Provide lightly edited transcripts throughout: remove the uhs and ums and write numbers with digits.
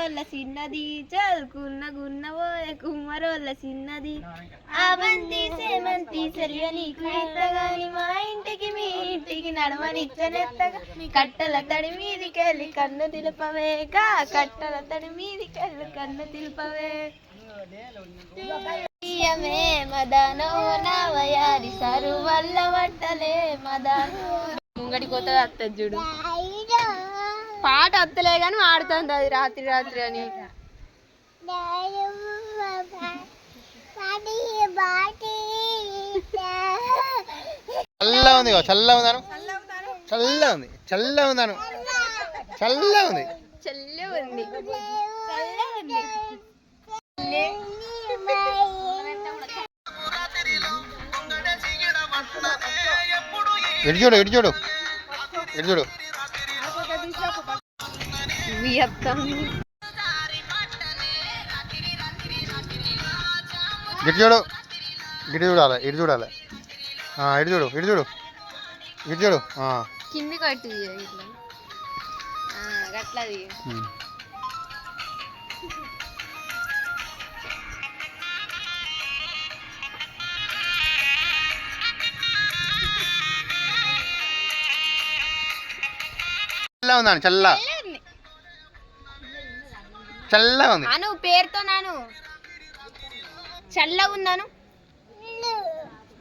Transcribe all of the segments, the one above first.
కుమ్మరోళ్ళ చిన్నది చదువుకున్న గున్నవోయే కుమ్మరోళ్ళ చిన్నది అవంతి సేమంతి సెలియ నీకు ఇత్తగాని మా ఇంటికి మీ ఇంటికి నడవనిచ్చనెత్తగా కట్టల తడి మీదికెళ్ళి కన్ను తిలపవేగా కట్టల తడి మీదికెళ్ళి కన్ను తిలపవే మదనో నవయారి సరు వల్ల వట్టలే మదనో ముంగడికి పోతుంది అత్తది చూడు పాట అత్తలే కానీ ఆడుతుంది అది రాత్రి రాత్రి అని చల్లగా ఉంది చల్లగా ఉందాను చల్లగా ఉంది చల్లగా ఉందాను చల్లగా ఉంది చల్లగా ఉంది ఎటు చూడు ఎటు చూడు ఎటు చూడు ఇటు చూడు ఇటు చూడాలి ఇటు చూడాలి ఇటు చూడు ఇటు చూడు ఇటు చూడు కింది కట్టి ఇట్లా గట్లది చల్లగా ఉందాను చల్ల చల్లగా ఉంది అను పేరుతో నాను చల్లగా ఉన్నాను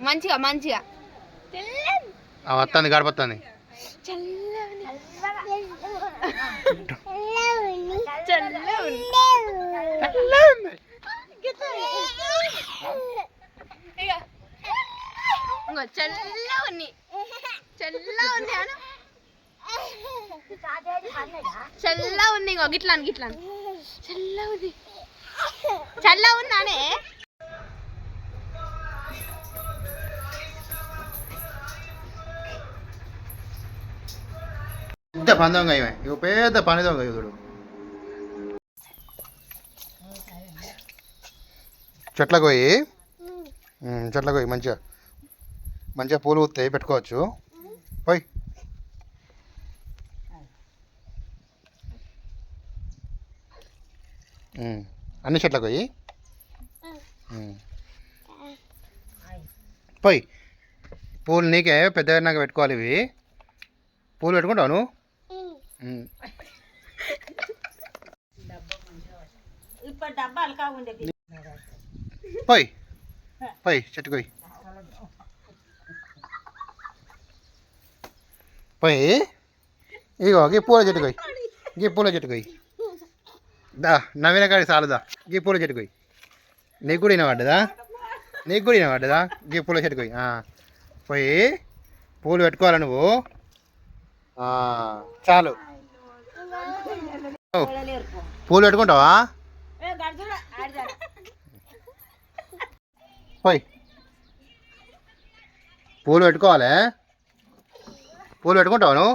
మంచిగా మంచిగా వస్తుంది గడపస్తుంది చల్ల ఉంది చల్ల ఉంది అను చల్ల ఉంది ఇంకో గిట్లా గిట్లా చల్ల ఉంది చల్ల ఉందానే పెద్ద పందొంగ ఇవి పెద్ద పని దొంగ చూడు చెట్లకు పోయి మంచిగా మంచిగా పూలు పూస్తాయి పెట్టుకోవచ్చు పోయి అన్ని చెట్లకు పోయి పోయి పూలు నీకే పెద్ద నాకు పెట్టుకోవాలి ఇవి పూలు పెట్టుకుంటావు నువ్వు పోయి పోయి చెట్టుకు పోయి పోయి ఇగో గీ పూల చెట్టుకు పోయి గీ పూల చెట్టుకు పోయి దా నవీన కాడికి చాలుదా గీ పూల చెట్టుకు పోయి నీకు కూడా వినబడ్డదా నీకు కూడా వినబడ్డదా గీ పూల చెట్టుకు పోయి పోయి పూలు పెట్టుకోవాలి నువ్వు చాలు పూలు పెట్టుకుంటావా పోయి పూలు పెట్టుకోవాలి పూలు పెట్టుకుంటావా నువ్వు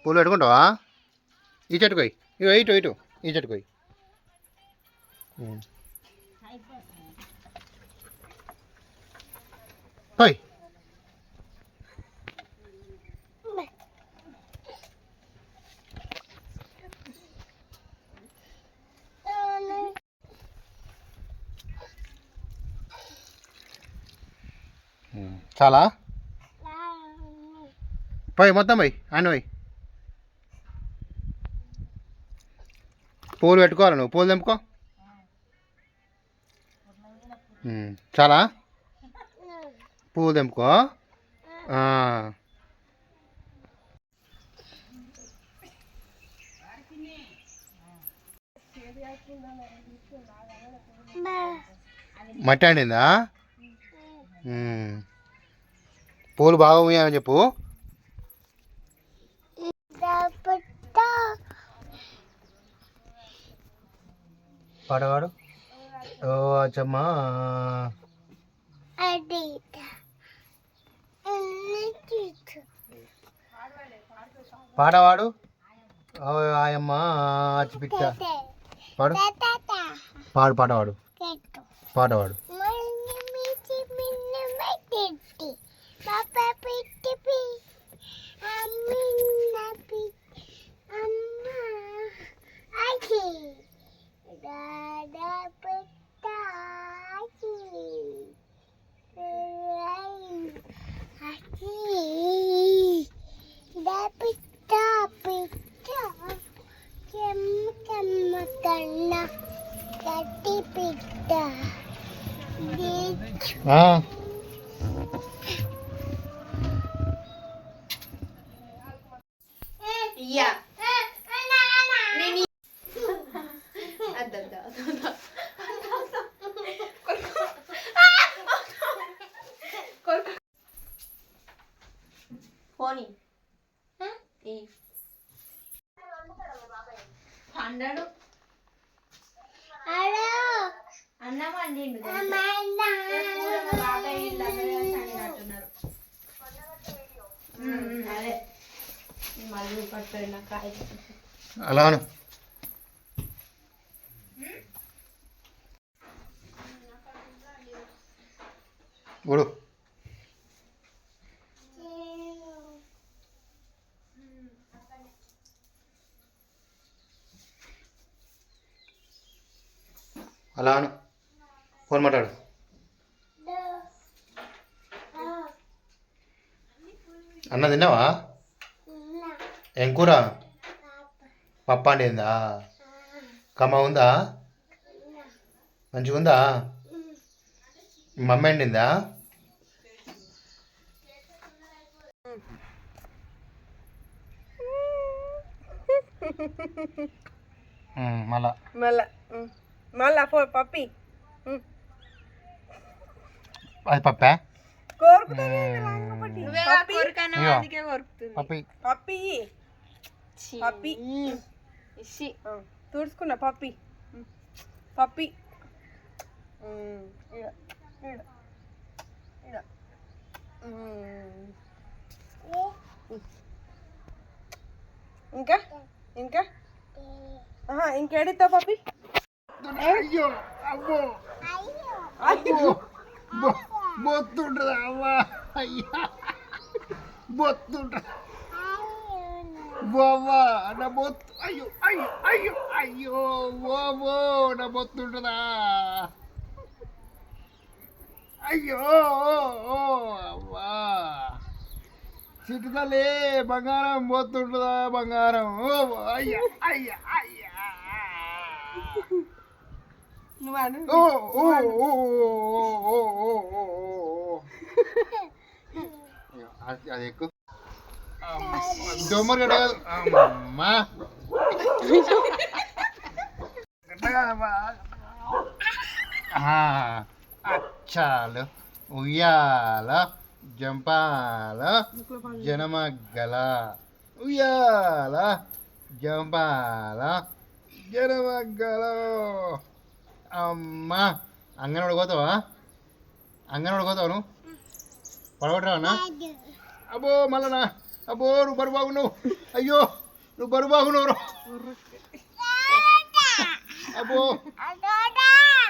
పూలు పెట్టుకుంటావా ఈ చెట్టుకు పోయి ఇగో ఇటు ఇటు ఈ చెట్టుకు పోయి పోయి చాలా పోయి మొత్తం పోయి అని పోయి పూలు పెట్టుకోవాలి నువ్వు పూలు తెంపుకో చాలా పూలు తెంపుకో మట్టి అండిందా పూలు బాగా ఉన్నాయని చెప్పు పాడవాడు ఓ అచ్చమ్మా పాడవాడు ఓ ఆయమ్మ అచ్చిపిట్ట పాడు పాడు పాడవాడు పాడవాడు Papa, యా పోనీ పండడు అన్నం వండిండు బాబాయ్ అదే మళ్ళీ పట్టాడు నాకు కాయ అలాను ఊడు అలాను ఫోన్ మాట్లాడు అన్న తిన్నావా ఏం కూర పప్పు అండిందా కమ్మ ఉందా మంచిగా ఉందా మమ్మీ అండిందా మళ్ళా మళ్ళా మళ్ళా పప్పి అది పప్పా పప్పి పప్పి పప్పి తుడుచుకున్నా పప్పి పప్పి ఇంకా ఇంకా ఇంకేడితో పప్పి అయ్యో అమ్మో అయ్యో బొత్తుంటదా అమ్మా అయ్యా బొత్తుంటదా బాబా నా బొత్తు అయ్యో అయ్యో అయ్యో అయ్యో బాబో నా బొత్తుంటదా అయ్యో అమ్మా చిట్టుతలే బంగారం బొత్తుంటదా బంగారం ఓ అయ్యా అయ్యా అయ్యా ఓ ఓ ఓ అది ఎక్కువ డోమర్ గడ్డ కాదు అమ్మా అచ్చాలు ఉయ్యాల జంపాల జనమగ్గల ఉయ్యాల జంపాల జనమగ్గల అమ్మా అంగనవాడు పోతావా అంగనవాడు పోతావు నువ్వు పడగొట్టరావన్నా అబ్బో మళ్ళా అబ్బో నువ్వు బరువు బాగున్నావు అయ్యో నువ్వు బరువు బాగున్నావు అబ్బో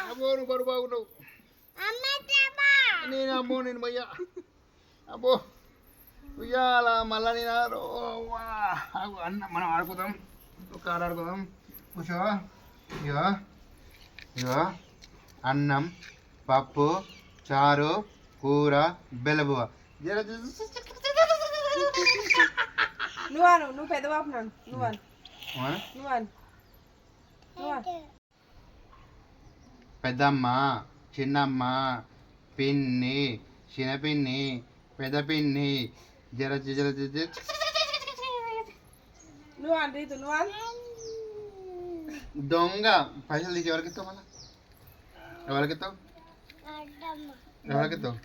అబ్బో నువ్వు బరువు బాగున్నావు నేను అమ్మో నేను భయ్యా అబ్బో ఉయ్యాల మళ్ళా నేను అన్న మనం ఆడుకుందాం ఒక ఆడ ఆడుకుందాం కూర్చో ఇగో ఇగో అన్నం పప్పు చారు కూర బెల్లబువ్వ నువ్వు పెద్ద బాబు పెద్దమ్మ చిన్నమ్మ పిన్ని చిన్నపిన్ని పెద్ద పిన్ని జర జర దొంగ పైసలు తీసి ఎవరికి ఇస్తావు మళ్ళా ఎవరికి ఇస్తావు ఎవరికి ఇస్తావు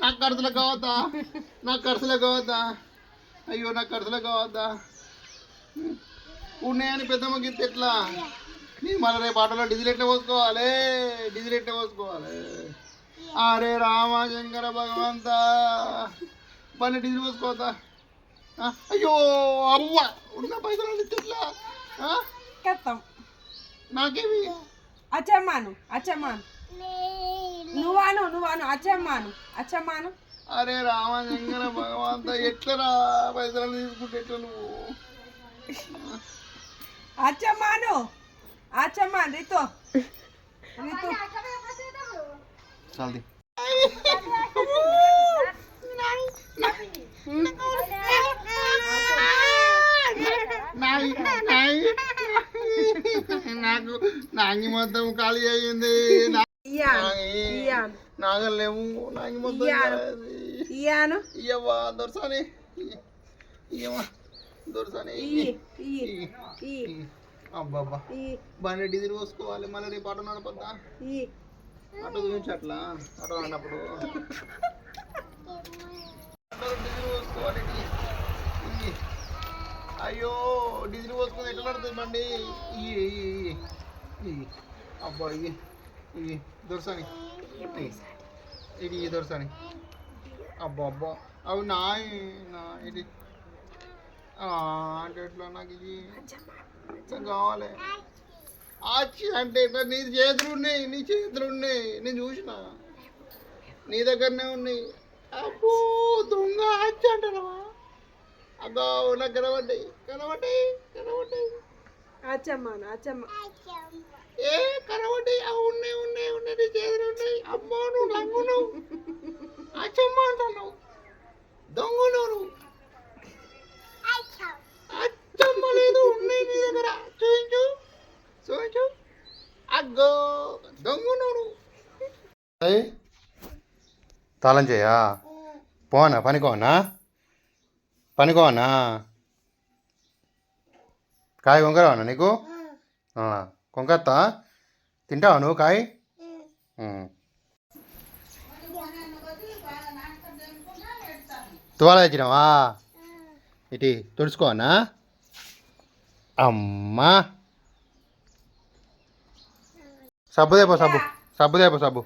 నాకు ఖర్చులకు కావద్దా నాకు ఖర్చులకు కావద్దా అయ్యో నాకు ఖర్చులకు కావద్దా ఉన్నాయని పెద్దమ్మకి ఇస్తే ఎట్లా నేను మళ్ళీ రేపు ఆటోలో డీజిల్ ఎట్లా పోసుకోవాలి డీజిల్ ఎట్లా పోసుకోవాలి అరే రామశంకర భగవంత పని డీజిల్ పోసుకోవద్దా అయ్యో అవ్వ ఉన్న పైసలు ఇస్తే ఎట్లా నాకేమి అచ్చమ్మాను నువ్వాను అచ్చమ్మాను అరే రామశంకర భగవంత ఎట్లా రా పైసలు తీసుకుంటే ఎట్లా నువ్వు అచ్చమ్మాను రితు చాలది నాయి నాకు నాంగి మొత్తం ఖాళీ అయ్యింది నాగలేము నాంగి మొత్తం ఇయ్యాను ఇయ్యవా దొరసాని ఇయ్యవా దొరసాని అబ్బాబ్బా బండి డీజిల్ పోసుకోవాలి మళ్ళీ రేపు ఆటో నడపద్దా ఆటో గురించి అట్లా ఆటో అన్నప్పుడు డీజిల్ పోసుకోవాలి అయ్యో డీజిల్ పోసుకొని ఎట్లా నడుతుంది బండి అబ్బా ఇవి దొరసాని ఇది దొరసాని అబ్బా అబ్బా అవి నా ఇది అంటే ఎట్లా నాకు ఇది కావాలి ఆచి అంటే ఇట్లా నీ చేతులు ఉన్నాయి నేను చూసిన నీ దగ్గరనే ఉన్నాయి అబ్బో దొంగ ఆచి అంటారా అబ్బా నాకు కనబడ్డాయి అచ్చమ్మ ఏ కనబడ్డాయి ఉన్నాయి నీ చేతులు ఉన్నాయి అమ్మో నువ్వు నంగు అచ్చమ్మ అంటున్నావు దొంగ నువ్వు అచ్చమ్మ లేదు ఉన్నాయి నీ దగ్గర చూపించు అగ్గో దొంగ నువ్వు తాళం చేయా పోనా పనికోనా కాయ కొంకరావనా నీకు కొంకత్తా తింటావా నువ్వు కాయ తువాల తెచ్చినావా ఇటీ తుడుచుకోనా అమ్మా సబ్బు దేపో సబ్బు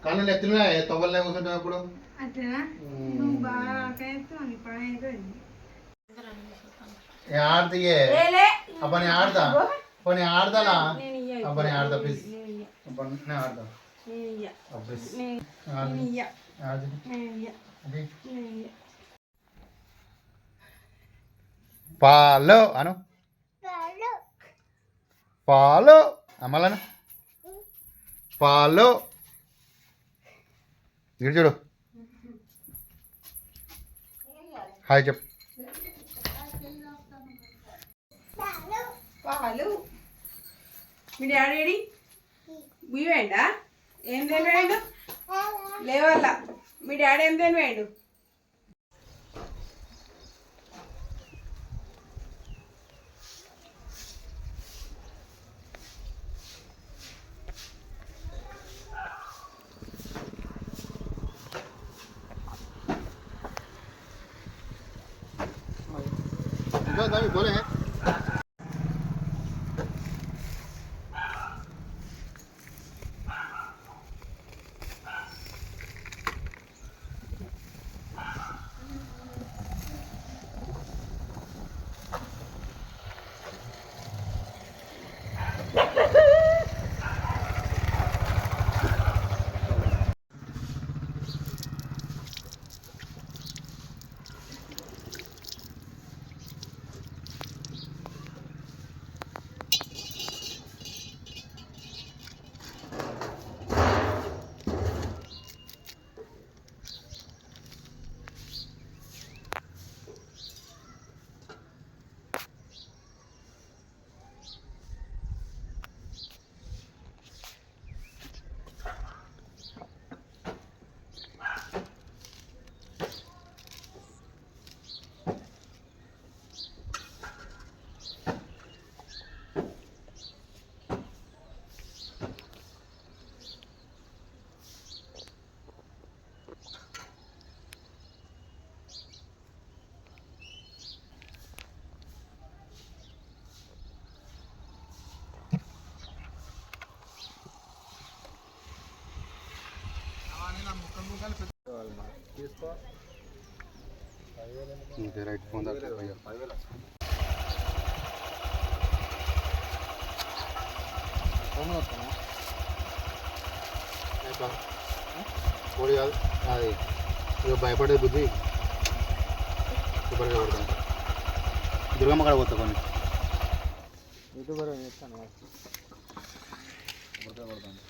కళ్ళు ఎత్తున్నా తొవ్వలే కూర్చుంటావు ఇప్పుడు ఆడతాయే అబ్బా నేను ఆడతా పోనీ ఆడతానా అబ్బా నేను ఆడతా ప్లీజ్ అబ్బా నేను ఆడతా పాలు అను పాలు అమ్మలను పాలు ఇటు చూడు హాయ్ చెప్పు పాలు మీ డాడీ బియ్యండా ఏం తినవేయండు లేవల్లా మీ డాడీ ఏం తినవేయండు बोले రైట్ ఫోన్ కోడి కాదు అది ఇక భయపడే బుద్ధి సూపర్గా పడుతుంది దుర్గమ్మ కాడ పోతా కొన్ని యూట్యూబర్ చేస్తాను పడుతుంది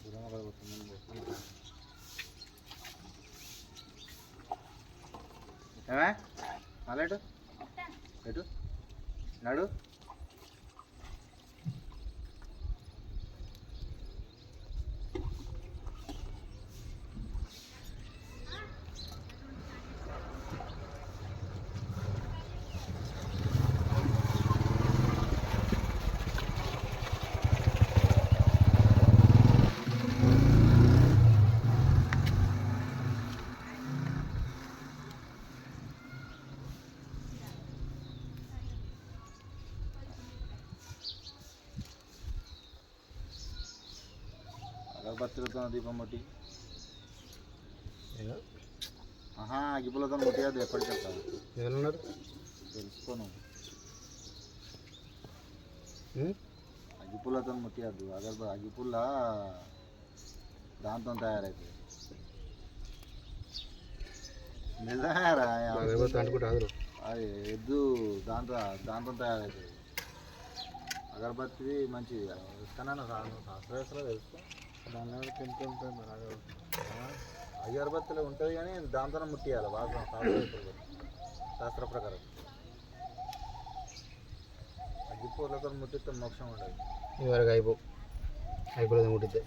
దుర్గమ్మ కాడ పోతుంది ఏమే మళ్ళీ ఎటు ఎటు నడు అగరబత్తులతో దీపం ముట్టి అగ్గిపుల్లతో ముట్టియద్దు ఎప్పటికెళ్తా ఎవరున్నారు తెలుసుకోను అగ్గిపుల్లతో ముట్టియద్దు అగ్గిపుల్ల దాంతో తయారైతుంది నిజమేరా అనుకుంటారు అది ఎద్దు దాంతో తయారవుతుంది అగరబత్తి మంచిది ఎక్కడైనా శాస్త్రవేత్తలో తెలుసుకో దానిలో కెమికల్ ఉంటుంది మరి అగరబత్తిలో ఉంటుంది కానీ దాంతోనే ముట్టియాలి వాసన శాస్త్ర ప్రకారం అగ్గిపూర్లతో ముట్టిస్తే మోక్షం ఉండదు ఇవరకు అయిపోలేదు ముట్టితే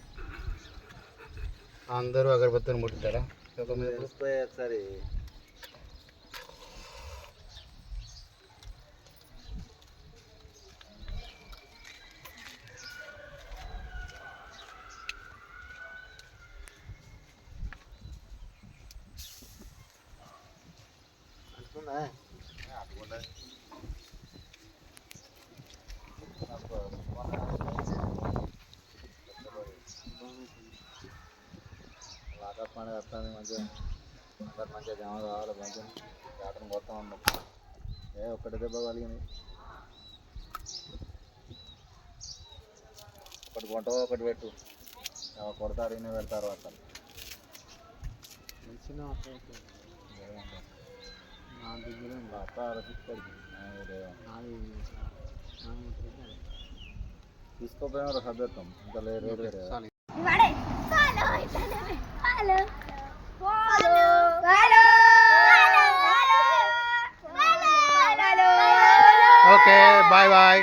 అందరూ అగరబత్తిని ముట్టిస్తారా తెలిసిపోయే ఒకసారి లాకప్ పండుగ వస్తుంది మంచిగా అందరు మంచిగా జమ కావాలి మంచిగా జాతర కొత్త ఉన్నాం ఒక్కటి దెబ్బ కలిగింది ఒకటి కొంట ఒకటి పెట్టు కొడతారు ఇన్ని పెడతారు అసలు తీసుకోపోయినా సభ్యత్వం ఇంకా రేటు వేరే ఓకే బాయ్ బాయ్.